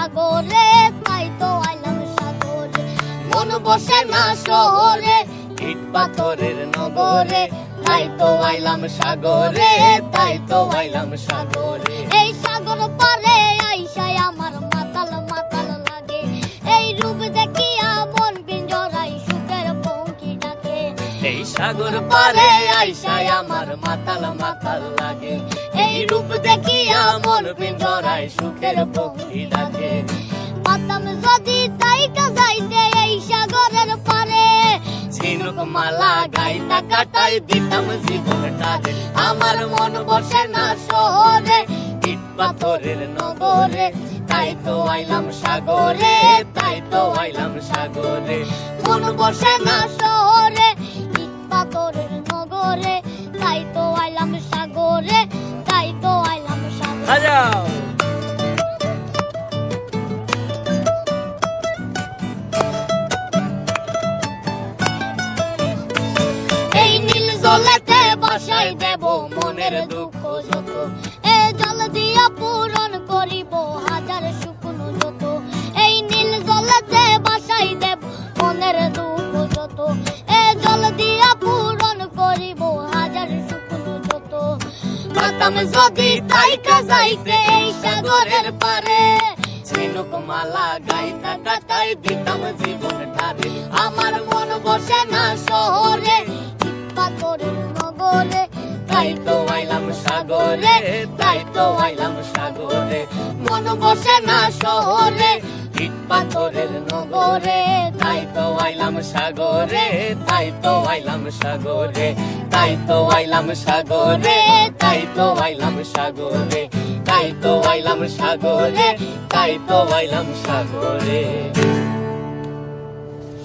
সাগরে, তাই তো আইলাম সাগরে। মন বসে না শহরে, ইট পাথরের নগরে, তাই তো আইলাম সাগরে, তাই তো আইলাম সাগরে। এই সাগর পারে আইসায় আমার মাতাল মাতাল লাগে, এই রূপ দেখিয়া মন পিঞ্জরায় সুখের পঙ্কি ডাকে। এই সাগর পারে আইসায় আমার মাতাল মাতাল লাগে, এই রূপ দেখিয়া মন পিঞ্জরায় সুখের পক্ষী ডাকে। পাতাম যদি তাইকা যাইতে এই সাগরের পারে, ঝিনুক মালা গাইতা কাটাই দিতাম জীবনটারে। আমার মন বসে না শহরে, ইট পাথরের নগরে, তাই তো আইলাম সাগরে, তাই তো আইলাম সাগরে। মন বসে না শহরে, ইট পাথরের নগরে, তাই তো আইলাম সাগরে, তাই তো আইলাম সাগরে। বাজাও। এই নীল জলেতে বাসাই দেব মনের দুঃখ যত, এ জল দিয়া পূরণ করিব হাজার শুকনো যত। এই নীল জলেতে বাসাই দেব মনের দুঃখ যত, এ জল দিয়া পূরণ করিব হাজার শুকনো যত। পাতাম যদি তাইকা যাইতে এই সাগরের পারে, ঝিনুক মালা গাইতা কাটাই দিতাম জীবনটারে। আমার মন বসে না শহরে, ইট পাথরের নগরে, তাই তো আইলাম সাগরে, তাই তো আইলাম সাগরে। মন বসে না শহরে, ইট পাথরের নগরে, তাই তো আইলাম সাগরে, তাই তো আইলাম সাগরে, তাই তো আইলাম সাগরে, তাই তো আইলাম সাগরে, তাই তো আইলাম সাগরে, তাই তো আইলাম সাগরে।